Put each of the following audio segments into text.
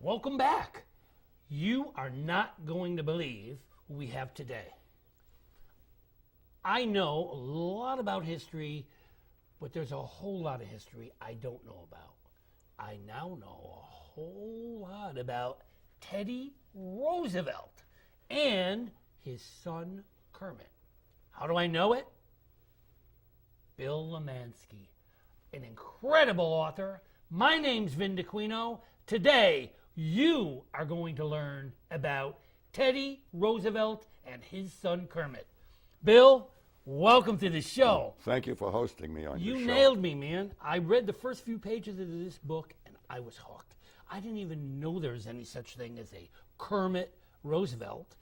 Welcome back. You are not going to believe who we have today. I know a lot about history, but there's a whole lot of history I don't know about. I now know a whole lot about Teddy Roosevelt and his son Kermit. How do I know it? Bill Lemanski, an incredible author. My name's Dacquino. Today, you are going to learn about Teddy Roosevelt and his son Kermit. Bill, welcome to the show. Thank you for hosting me on your show. You nailed me, man. I read the first few pages of this book and I was hooked. I didn't even know there was any such thing as a Kermit Roosevelt.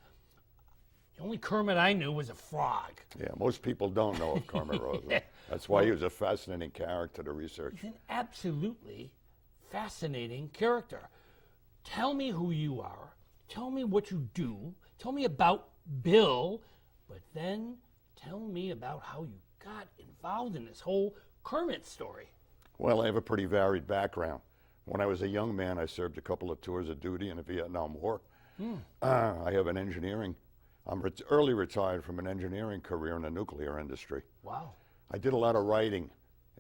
The only Kermit I knew was a frog. Yeah, most people don't know of Kermit Roosevelt. That's why he was a fascinating character to research. He's an absolutely fascinating character. Tell me who you are. Tell me what you do. Tell me about Bill. But then tell me about how you got involved in this whole Kermit story. Well, I have a pretty varied background. When I was a young man, I served a couple of tours of duty in the Vietnam War. I have an engineering. I'm early retired from an engineering career in the nuclear industry. Wow. I did a lot of writing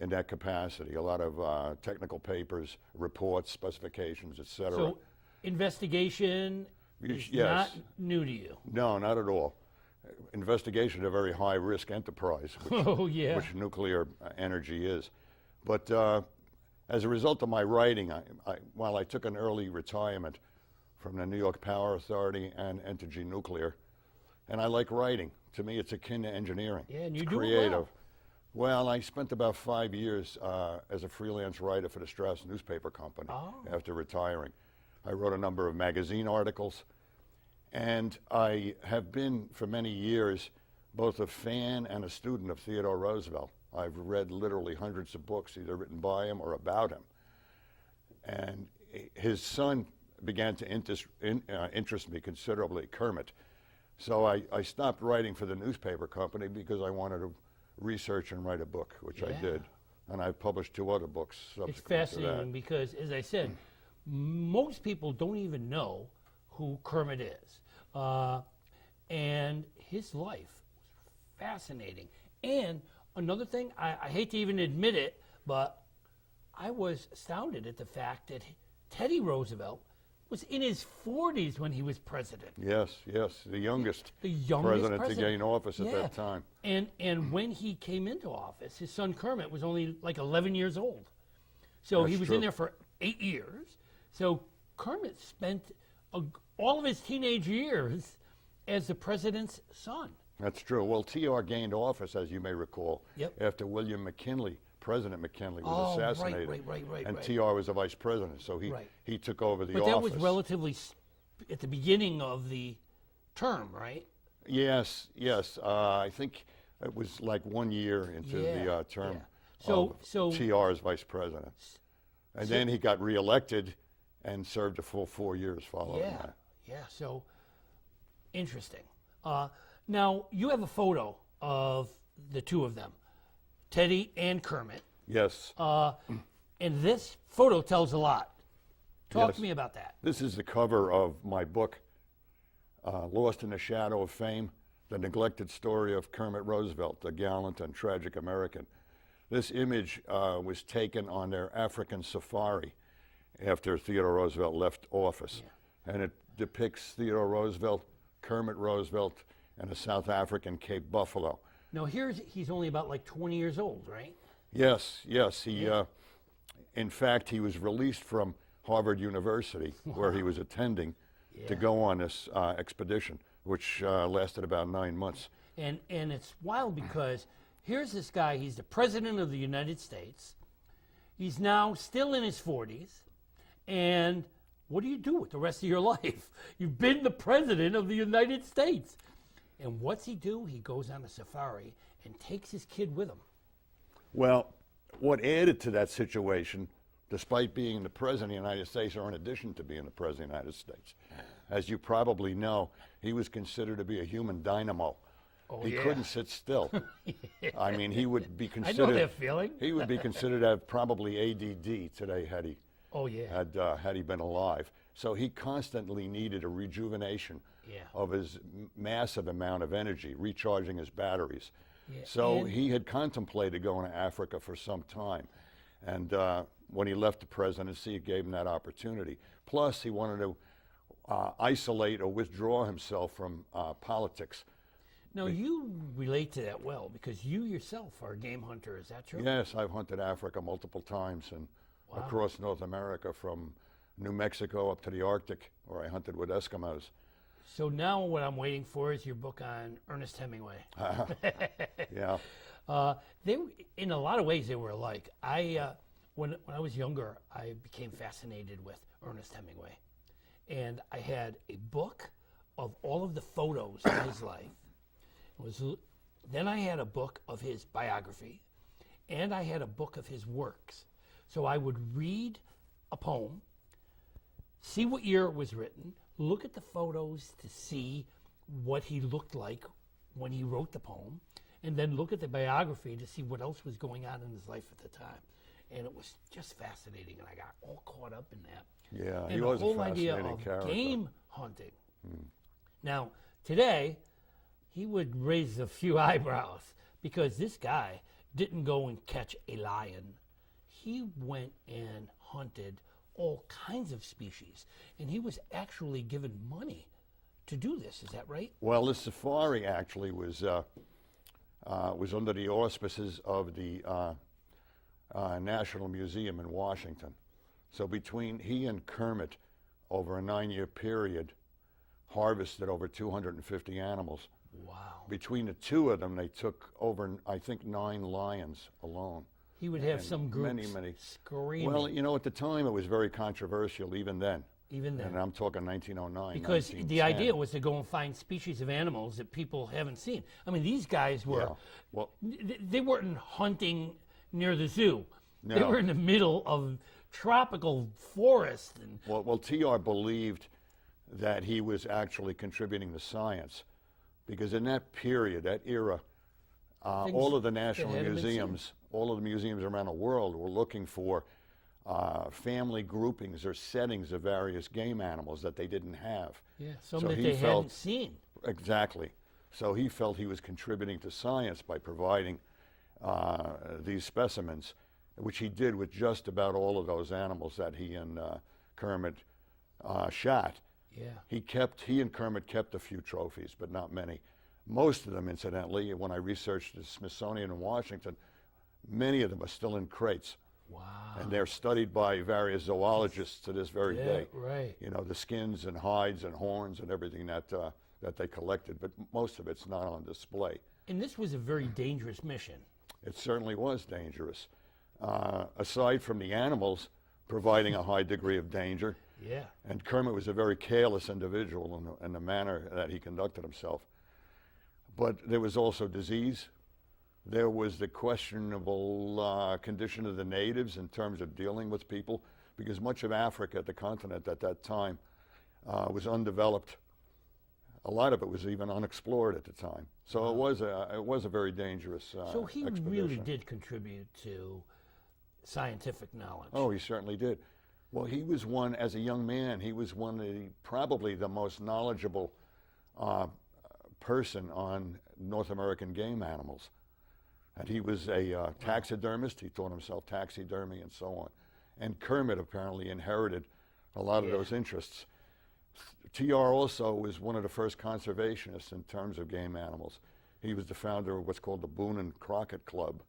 in that capacity, a lot of technical papers, reports, specifications, etc. So investigation is not new to you. No, not at all. Investigation is a very high-risk enterprise, which nuclear energy is. But as a result of my writing, while I took an early retirement from the New York Power Authority and Entergy Nuclear, and I like writing. To me, it's akin to engineering. Yeah, and you it's do creative. it well. Well, I spent about 5 years as a freelance writer for the Strauss newspaper company after retiring. I wrote a number of magazine articles, and I have been, for many years, both a fan and a student of Theodore Roosevelt. I've read literally hundreds of books, either written by him or about him. And his son began to interest me considerably, Kermit. So I stopped writing for the newspaper company because I wanted to research and write a book, which I did. And I've published 2 other books subsequent It's fascinating to that. because, as I said, most people don't even know who Kermit is. And his life was fascinating. And another thing, I hate to even admit it, but I was astounded at the fact that Teddy Roosevelt was in his 40s when he was president. Yes, the youngest president to gain office at that time. And when he came into office, his son Kermit was only like 11 years old. So he was in there for 8 years. So Kermit spent all of his teenage years as the president's son. That's true. Well, TR gained office, as you may recall, after William McKinley, President McKinley, was assassinated. Right. And TR was the vice president, so he took over the office. But that was relatively at the beginning of the term, right? Yes. I think it was like 1 year into the term of TR as vice president. And then he got reelected and served a full 4 years following that. Yeah, so interesting. Now, you have a photo of the two of them, Teddy and Kermit. Yes. And this photo tells a lot. Talk to me about that. This is the cover of my book, Lost in the Shadow of Fame, The Neglected Story of Kermit Roosevelt, a Gallant and Tragic American. This image was taken on their African safari after Theodore Roosevelt left office. And it depicts Theodore Roosevelt, Kermit Roosevelt, and a South African Cape Buffalo. Now he's only about like 20 years old, right? Yes. He, in fact, he was released from Harvard University, where he was attending, to go on this expedition, which lasted about 9 months. And it's wild because here's this guy, he's the president of the United States. He's now still in his 40s. And what do you do with the rest of your life? You've been the president of the United States. And what's he do? He goes on a safari and takes his kid with him. Well, what added to that situation, despite being the president of the United States, or in addition to being the president of the United States, as you probably know, he was considered to be a human dynamo. He couldn't sit still. I mean, he would be considered. I know that feeling. He would be considered to have probably ADD today had he had he been alive. So he constantly needed a rejuvenation of his massive amount of energy, recharging his batteries. So he had contemplated going to Africa for some time. And when he left the presidency, it gave him that opportunity. Plus, he wanted to isolate or withdraw himself from politics. Now, you relate to that well because you yourself are a game hunter. Is that true? Yes, I've hunted Africa multiple times and across North America from New Mexico up to the Arctic, where I hunted with Eskimos. So now what I'm waiting for is your book on Ernest Hemingway. Yeah. They, in a lot of ways, they were alike. When I was younger, I became fascinated with Ernest Hemingway. And I had a book of all of the photos of his life. Then I had a book of his biography, and I had a book of his works. So I would read a poem, see what year it was written, look at the photos to see what he looked like when he wrote the poem, and then look at the biography to see what else was going on in his life at the time. And it was just fascinating, and I got all caught up in that. Yeah, and he was the whole a fascinating idea of character. game hunting. Now, today, he would raise a few eyebrows because this guy didn't go and catch a lion. He went and hunted all kinds of species, and he was actually given money to do this. Is that right? Well, this safari actually was under the auspices of the National Museum in Washington. So between he and Kermit, over a 9-year period, harvested over 250 animals. Wow. Between the two of them, they took over, I think, 9 lions alone. He would have some groups many. screaming. Well, you know, at the time, it was very controversial, even then. Even then. And I'm talking 1909, because 1910. the idea was to go and find species of animals that people haven't seen. I mean, these guys were, well, they weren't hunting near the zoo. No. They were in the middle of tropical forest. And well, TR believed that he was actually contributing to science, because in that period, that era, all of the national museums, all of the museums around the world were looking for family groupings or settings of various game animals that they didn't have. Yeah, some that they hadn't seen. Exactly. So he felt he was contributing to science by providing these specimens, which he did with just about all of those animals that he and Kermit shot. Yeah. He and Kermit kept a few trophies, but not many. Most of them, incidentally, when I researched the Smithsonian in Washington, many of them are still in crates. Wow. And they're studied by various zoologists to this very day. Right. You know, the skins and hides and horns and everything that they collected, but most of it's not on display. And this was a very dangerous mission. It certainly was dangerous. Aside from the animals providing a high degree of danger, yeah. And Kermit was a very careless individual in the manner that he conducted himself. But there was also disease. There was the questionable condition of the natives in terms of dealing with people, because much of Africa, the continent at that time, was undeveloped. A lot of it was even unexplored at the time. So it was a very dangerous So he expedition. really did contribute to scientific knowledge. Oh, he certainly did. Well, he was one, as a young man, he was one of probably the most knowledgeable person on North American game animals. And he was a taxidermist. He taught himself taxidermy and so on. And Kermit apparently inherited a lot of those interests. TR also was one of the first conservationists in terms of game animals. He was the founder of what's called the Boone and Crockett Club,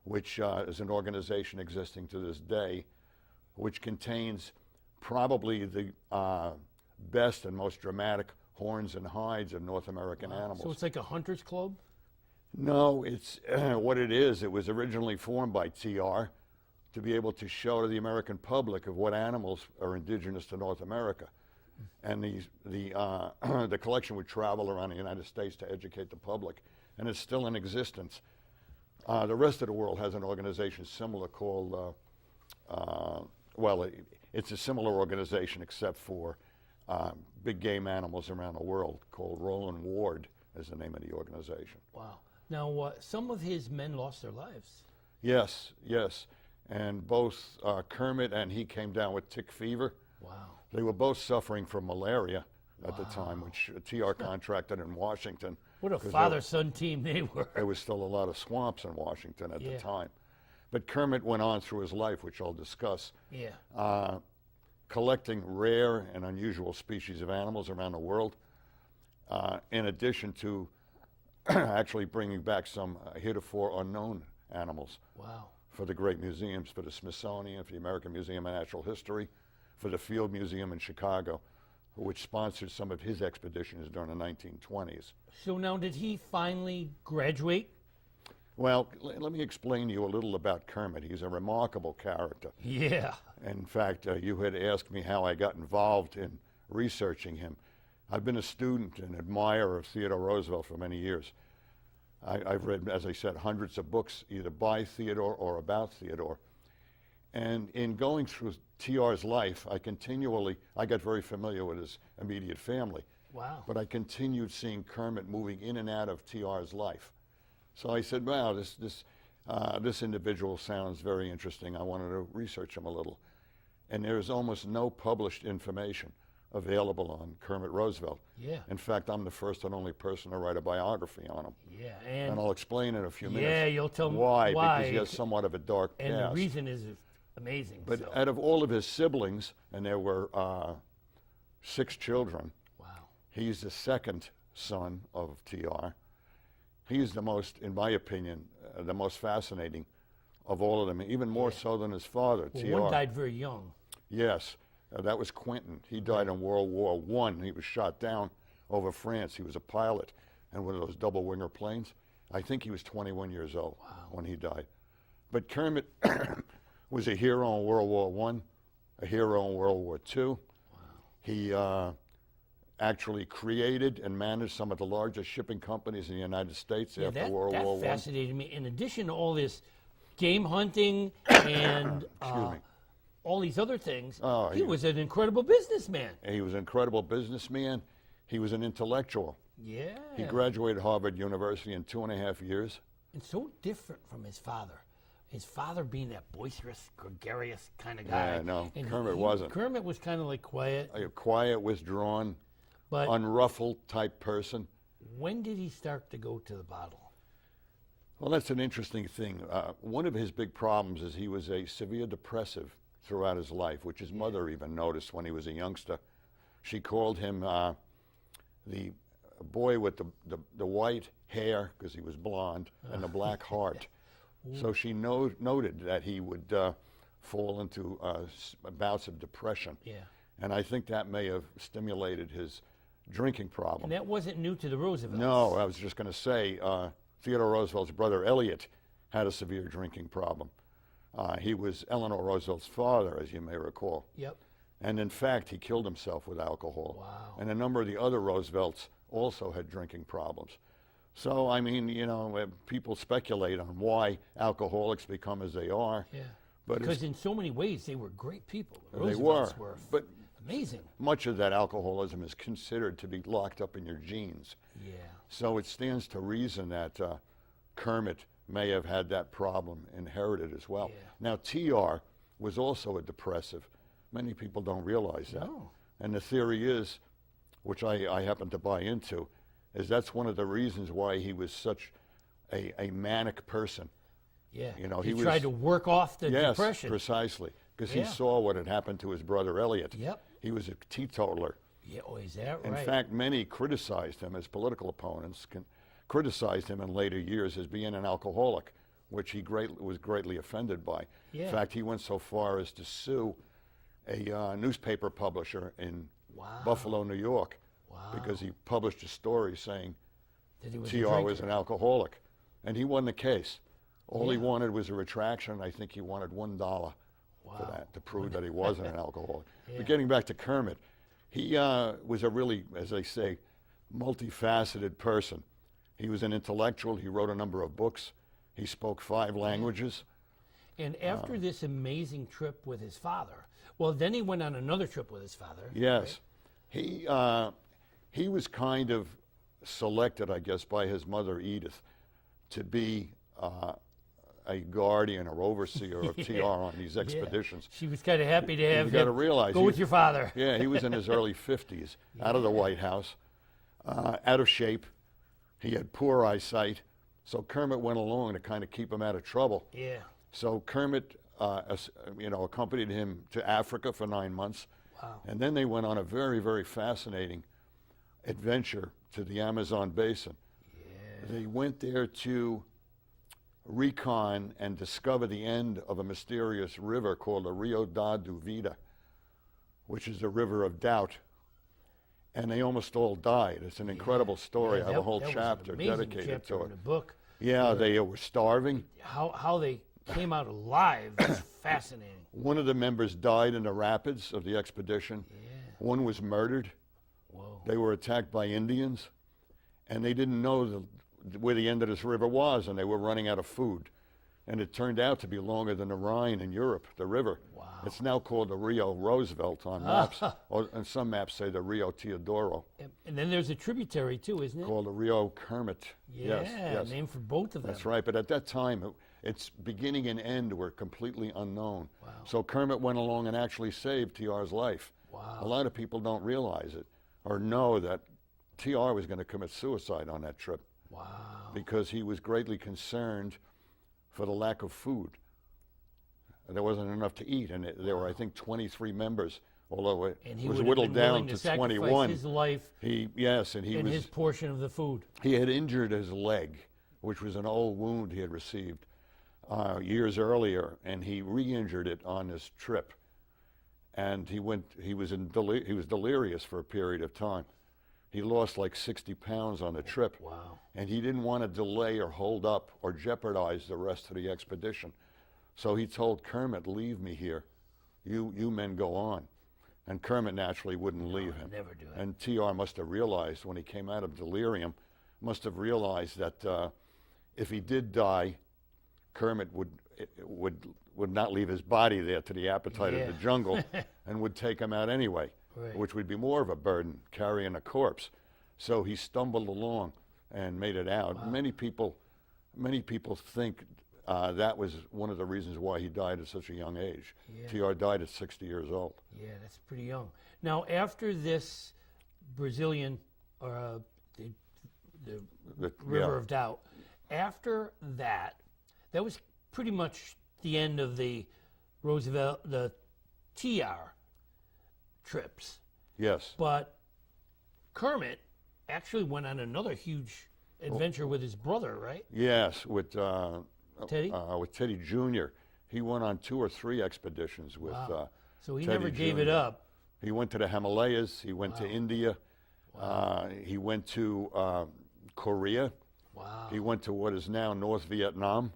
which is an organization existing to this day, which contains probably the best and most dramatic horns and hides of North American animals. So it's like a hunter's club? No, it's what it is. It was originally formed by TR to be able to show to the American public of what animals are indigenous to North America. And the collection would travel around the United States to educate the public, and it's still in existence. The rest of the world has an organization similar called, it's a similar organization except for big game animals around the world, called Roland Ward is the name of the organization. Wow. Now, some of his men lost their lives. Yes, yes. And both Kermit and he came down with tick fever. Wow. They were both suffering from malaria at the time, which TR contracted in Washington. What a father-son team they were. There was still a lot of swamps in Washington at the Yeah. time. But Kermit went on through his life, which I'll discuss, Yeah. collecting rare and unusual species of animals around the world, in addition to actually bringing back some heretofore unknown animals Wow. for the great museums, for the Smithsonian, for the American Museum of Natural History, for the Field Museum in Chicago, which sponsored some of his expeditions during the 1920s. So now, did he finally graduate? Well, let me explain to you a little about Kermit. He's a remarkable character. Yeah. In fact, you had asked me how I got involved in researching him. I've been a student and admirer of Theodore Roosevelt for many years. I've read, as I said, hundreds of books either by Theodore or about Theodore. And in going through TR's life, I got very familiar with his immediate family. Wow. But I continued seeing Kermit moving in and out of TR's life. So I said, wow, this individual sounds very interesting. I wanted to research him a little. And there's almost no published information available on Kermit Roosevelt. Yeah. In fact, I'm the first and only person to write a biography on him. Yeah. And I'll explain in a few minutes yeah, you'll tell me why, because he has somewhat of a dark And past. the reason is amazing. But so. out of all of his siblings, and there were 6 children, Wow. he's the second son of TR. He's the most, in my opinion, the most fascinating of all of them, even more so than his father, Well, TR. one died very young. Yes, that was Quentin. He died in World War I. He was shot down over France. He was a pilot in one of those double-winger planes. I think he was 21 years old when he died. But Kermit was a hero in World War I, a hero in World War II. Wow. He actually created and managed some of the largest shipping companies in the United States after World War I. That fascinated me. In addition to all this game hunting and all these other things, he was an incredible businessman. He was an incredible businessman. He was an intellectual. Yeah. He graduated Harvard University in 2.5 years. And so different from his father. His father being that boisterous, gregarious kind of guy. Yeah, no, and Kermit wasn't. Kermit was kind of like quiet. A quiet, withdrawn, But unruffled type person. when did he start to go to the bottle? Well, that's an interesting thing. One of his big problems is he was a severe depressive throughout his life, which his mother even noticed when he was a youngster. She called him the boy with the white hair, because he was blonde, and the black heart. So she noted that he would fall into bouts of depression. Yeah. And I think that may have stimulated his drinking problem. And that wasn't new to the Roosevelts. No, I was just going to say, Theodore Roosevelt's brother Elliot had a severe drinking problem. He was Eleanor Roosevelt's father, as you may recall. Yep. And in fact, he killed himself with alcohol. Wow. And a number of the other Roosevelts also had drinking problems. So, I mean, you know, people speculate on why alcoholics become as they are. Yeah. But Because in so many ways, they were great people. The they Roosevelts were. But amazing. much of that alcoholism is considered to be locked up in your genes. Yeah. So it stands to reason that Kermit may have had that problem inherited as well. Yeah. Now, TR was also a depressive. Many people don't realize that. No. And the theory is, which I happen to buy into, is that's one of the reasons why he was such a manic person. Yeah. You know, he he tried to was- work off the Yes, depression. precisely. Because Yeah. he saw what had happened to his brother Elliot. Yep. He was a teetotaler. Yeah. Oh, is that In right? fact, many criticized him, as political opponents criticized him in later years as being an alcoholic, which he was greatly offended by. Yeah. In fact, he went so far as to sue a newspaper publisher in Wow. Buffalo, New York, Wow. because he published a story saying That he was a TR was drinker. an alcoholic. And he won the case. All he Yeah. wanted was a retraction. I think he wanted $1 for Wow. that, to prove that he wasn't an alcoholic. Yeah. But getting back to Kermit, he was a really, as they say, multifaceted person. He was an intellectual. He wrote a number of books. He spoke 5 languages. And after this amazing trip with his father, well, then he went on another trip with his father. Yes. He was kind of selected, I guess, by his mother, Edith, to be a guardian or overseer of TR on these expeditions. She was kind of happy to have You got to him realize go with your father. Yeah, he was in his early 50s, out of the White House, out of shape. He had poor eyesight, so Kermit went along to kind of keep him out of trouble. Yeah. So Kermit, accompanied him to Africa for 9 months, Wow. and then they went on a very, very fascinating adventure to the Amazon basin. Yeah. They went there to recon and discover the end of a mysterious river called the Rio da Duvida, which is the river of doubt. And they almost all died. It's an incredible story. I have a whole chapter dedicated to it. In the book. Yeah, they were starving. How they came out alive is fascinating. One of the members died in the rapids of the expedition. Yeah. One was murdered. Whoa. They were attacked by Indians, and they didn't know where the end of this river was, and they were running out of food. And it turned out to be longer than the Rhine in Europe, the river. Wow. It's now called the Rio Roosevelt on maps, and some maps say the Rio Teodoro, And then there's a tributary too, isn't it? called the Rio Kermit. Yeah, Yes. named for both of them. That's right, but at that time, its beginning and end were completely unknown. Wow. So Kermit went along and actually saved TR's life. Wow. A lot of people don't realize it or know that TR was going to commit suicide on that trip. Wow. Because he was greatly concerned for the lack of food. There wasn't enough to eat, and there were, I think, 23 members, although it And he was would have whittled been willing down to to 21. His life And and his portion of the food. he had injured his leg, which was an old wound he had received years earlier, and he re-injured it on this trip. And he was delirious for a period of time. He lost like 60 pounds on the trip. Wow. And he didn't want to delay or hold up or jeopardize the rest of the expedition. So he told Kermit, leave me here. You men go on. And Kermit naturally wouldn't leave him. Never do it. And TR must have realized when he came out of delirium, must have realized that if he did die, Kermit would not leave his body there to the appetite of the jungle and would take him out anyway, which would be more of a burden, carrying a corpse. So he stumbled along and made it out. Wow. Many people think that was one of the reasons why he died at such a young age. Yeah. TR died at 60 years old. Yeah, that's pretty young. Now, after this Brazilian, the River of Doubt, after that, that was pretty much the end of the Roosevelt, the TR trips. Yes. But Kermit actually went on another huge adventure with his brother, right? Yes, with Teddy? With Teddy Jr. He went on 2 or 3 expeditions with So he Teddy never gave Jr. it up. He went to the Himalayas. He went to India. He went to Korea. Wow. He went to what is now North Vietnam,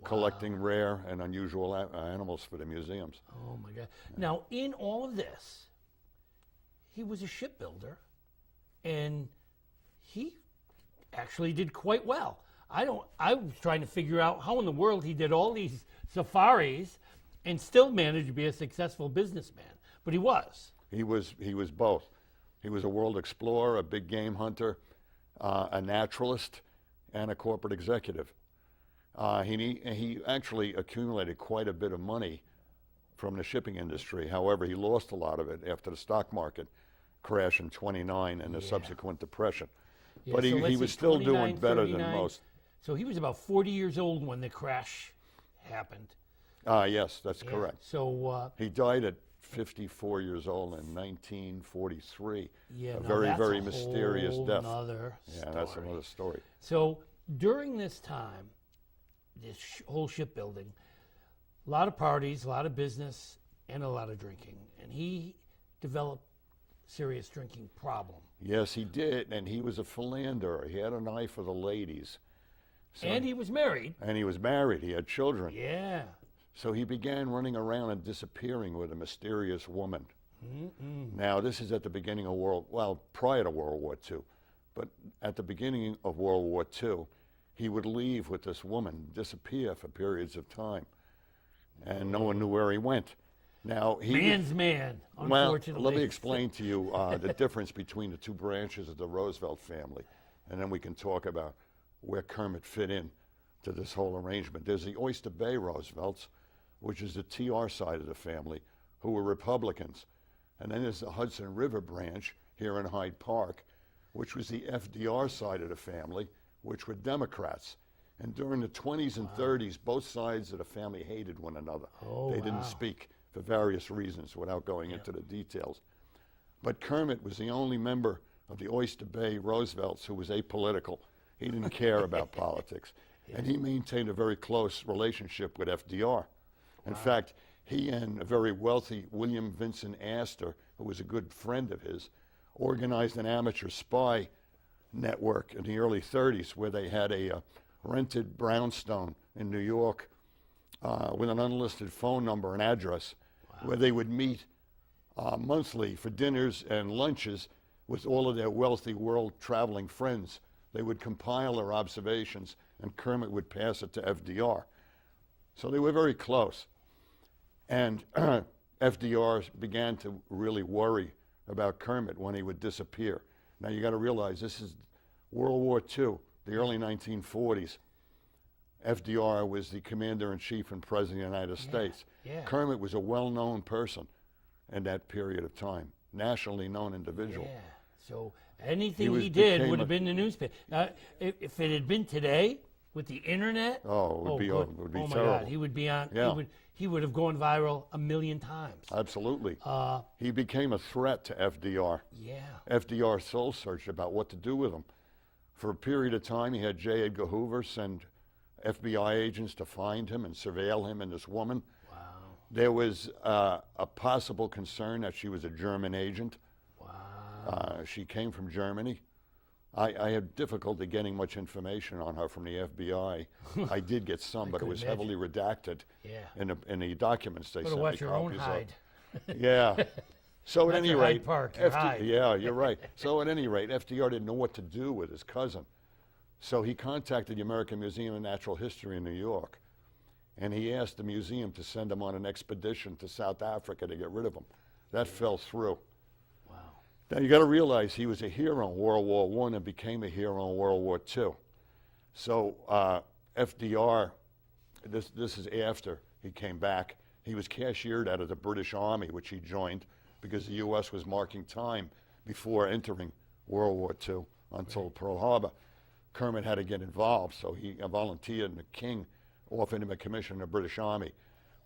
collecting rare and unusual animals for the museums. Oh, my God. Now, in all of this, he was a shipbuilder, and he actually did quite well. I was trying to figure out how in the world he did all these safaris and still managed to be a successful businessman, but he was. He was both. He was a world explorer, a big game hunter, a naturalist, and a corporate executive. He actually accumulated quite a bit of money from the shipping industry. However, he lost a lot of it after the stock market crash in '29 and the subsequent depression. Yeah, But so he was still doing better than 39. most. So he was about 40 years old when the crash happened. Yes, that's correct. So He died at 54 years old in 1943. yeah, a now very, that's very a mysterious whole death. nother Yeah, that's story. another story. So during this time, this whole shipbuilding, a lot of parties, a lot of business, and a lot of drinking. And he developed serious drinking problem. Yes, he did, and he was a philanderer. He had an eye for the ladies. So, And he was married. and he was married. He had children. Yeah. So he began running around and disappearing with a mysterious woman. Now, this is at the beginning of prior to World War II. But at the beginning of World War II, he would leave with this woman, disappear for periods of time. And no one knew where he went. Now, Man's man, unfortunately. Well, let me explain to you the difference between the 2 branches of the Roosevelt family, and then we can talk about where Kermit fit in to this whole arrangement. There's the Oyster Bay Roosevelts, which is the TR side of the family, who were Republicans. And then there's the Hudson River branch here in Hyde Park, which was the FDR side of the family, which were Democrats. And during the 20s and 30s, both sides of the family hated one another. They didn't speak for various reasons without going into the details. But Kermit was the only member of the Oyster Bay Roosevelts who was apolitical. He didn't care about politics. And he maintained a very close relationship with FDR. In fact, he and a very wealthy William Vincent Astor, who was a good friend of his, organized an amateur spy network in the early 30s where they had a rented brownstone in New York with an unlisted phone number and address where they would meet monthly for dinners and lunches with all of their wealthy world-traveling friends. They would compile their observations, and Kermit would pass it to FDR. So they were very close. And FDR began to really worry about Kermit when he would disappear. Now you got to realize this is World War II, the early 1940s. FDR was the commander-in-chief and president of the United States. Kermit was a well-known person in that period of time, nationally known individual. So anything he did would have been in the newspaper. If it had been today with the internet, it would be terrible. My God, he would be on. He would have gone viral 1,000,000 times. Absolutely. He became a threat to FDR. FDR soul searched about what to do with him. For a period of time, he had J. Edgar Hoover send FBI agents to find him and surveil him and this woman. There was a possible concern that she was a German agent. She came from Germany. I had difficulty getting much information on her from the FBI. I did get some, but it was heavily redacted in the documents they sent me copies your own hide. So at any rate, you're right. So at any rate, FDR didn't know what to do with his cousin. So he contacted the American Museum of Natural History in New York, and he asked the museum to send him on an expedition to South Africa to get rid of him. That fell through. Now you got to realize he was a hero in World War I and became a hero in World War II. So FDR, this is after he came back. He was cashiered out of the British Army, which he joined because the U.S. was marking time before entering World War II until Pearl Harbor. Kermit had to get involved, so he volunteered, and the King offered him a commission in the British Army.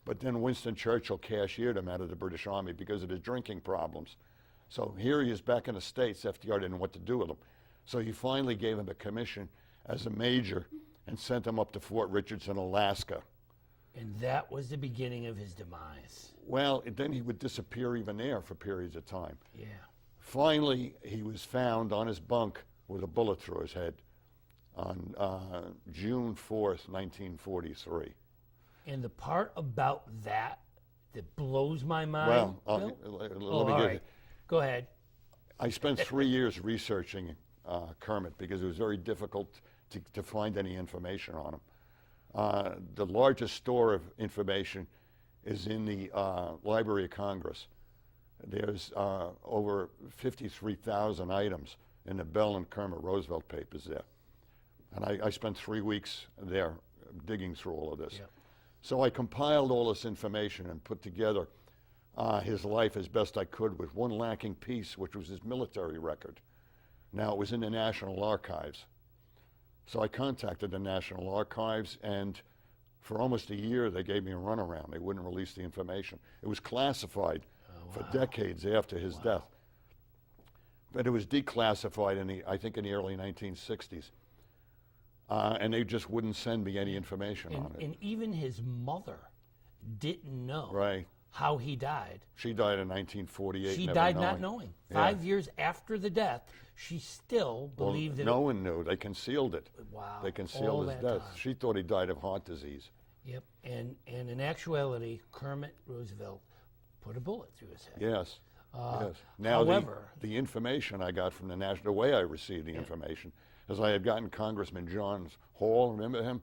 But then Winston Churchill cashiered him out of the British Army because of his drinking problems. So here he is back in the States. FDR didn't know what to do with him. So he finally gave him a commission as a major and sent him up to Fort Richardson, Alaska. And that was the beginning of his demise. Well, then he would disappear even there for periods of time. Finally, he was found on his bunk with a bullet through his head on June 4th, 1943. And the part about that blows my mind, let me get it. Go ahead. I spent 3 years researching Kermit because it was very difficult to find any information on him. The largest store of information is in the Library of Congress. There's over 53,000 items in the Bell and Kermit Roosevelt papers there. And I spent 3 weeks there digging through all of this. So I compiled all this information and put together his life as best I could with one lacking piece, which was his military record. Now, it was in the National Archives. So I contacted the National Archives, and for almost a year, they gave me a runaround. They wouldn't release the information. It was classified for decades after his death. But it was declassified I think in the early 1960s. And they just wouldn't send me any information on it. And even his mother didn't know how he died. She died in 1948. She died not knowing. 5 years after the death, she still believed that. No one knew. They concealed it. They concealed his death. Time. She thought he died of heart disease. And in actuality, Kermit Roosevelt put a bullet through his head. Yes. Now, however, the information I got from the National, the way I received the information, is I had gotten Congressman John Hall. Remember him?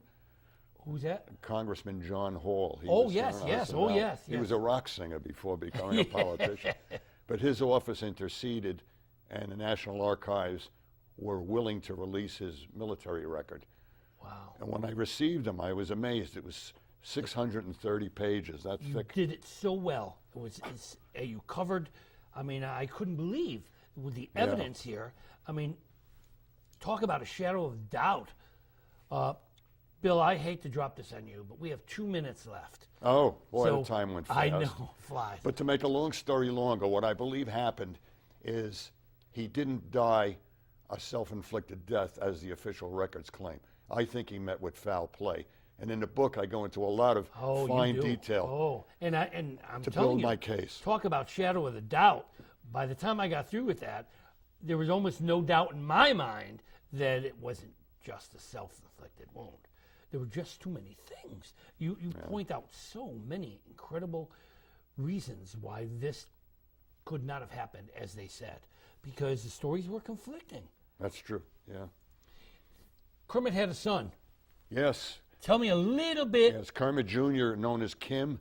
Who's that? Congressman John Hall. He yes. He was a rock singer before becoming a politician. But his office interceded, and the National Archives were willing to release his military record. Wow. And when I received them, I was amazed. It was 630 pages, that You thick. did it so well. You covered, I mean, I couldn't believe with the evidence here. I mean, talk about a shadow of doubt. Bill, I hate to drop this on you, but we have 2 minutes left. Oh, boy, So, the time went fast. I know, flies. But to make a long story longer, what I believe happened is he didn't die a self-inflicted death as the official records claim. I think he met with foul play. And in the book, I go into a lot of fine detail and I'm to telling build you, my case. talk about shadow of the doubt. By the time I got through with that, there was almost no doubt in my mind that it wasn't just a self-inflicted wound. There were just too many things. You point out so many incredible reasons why this could not have happened, as they said, because the stories were conflicting. That's true, yeah. Kermit had a son. Yes. Tell me a little bit. Yes, Kermit Jr., known as Kim,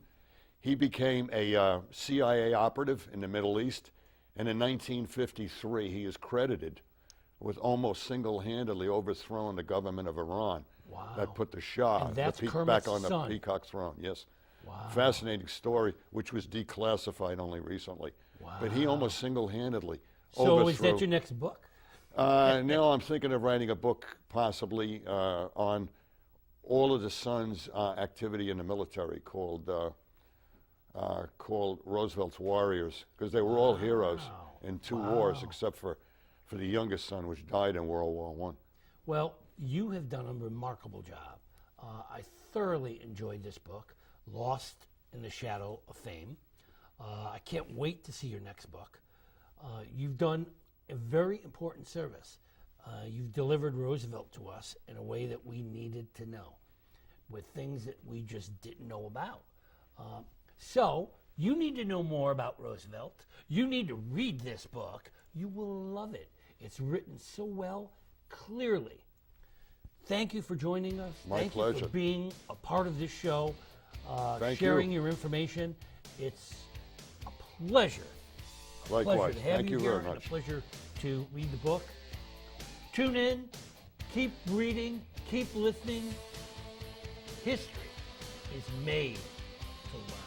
he became a CIA operative in the Middle East, and in 1953 he is credited with almost single-handedly overthrowing the government of Iran. Wow. That put the Shah And that's back Kermit's on the son. peacock throne. Yes. Wow. Fascinating story, which was declassified only recently. Wow. But he almost single-handedly So overthrew. is that your next book? Now I'm thinking of writing a book possibly on all of the son's activity in the military called Roosevelt's Warriors, because they were all heroes in two wars, except for the youngest son, which died in World War I. Well, you have done a remarkable job. I thoroughly enjoyed this book, Lost in the Shadow of Fame. I can't wait to see your next book. You've done a very important service. You've delivered Roosevelt to us in a way that we needed to know, with things that we just didn't know about. So you need to know more about Roosevelt. You need to read this book. You will love it. It's written so well, clearly. Thank you for joining us. My pleasure. Thank you for being a part of this show, Thank sharing you. your information. It's a pleasure. Likewise. Pleasure to have Thank you here very and a much. pleasure to read the book. Tune in, keep reading, keep listening. History is made to learn.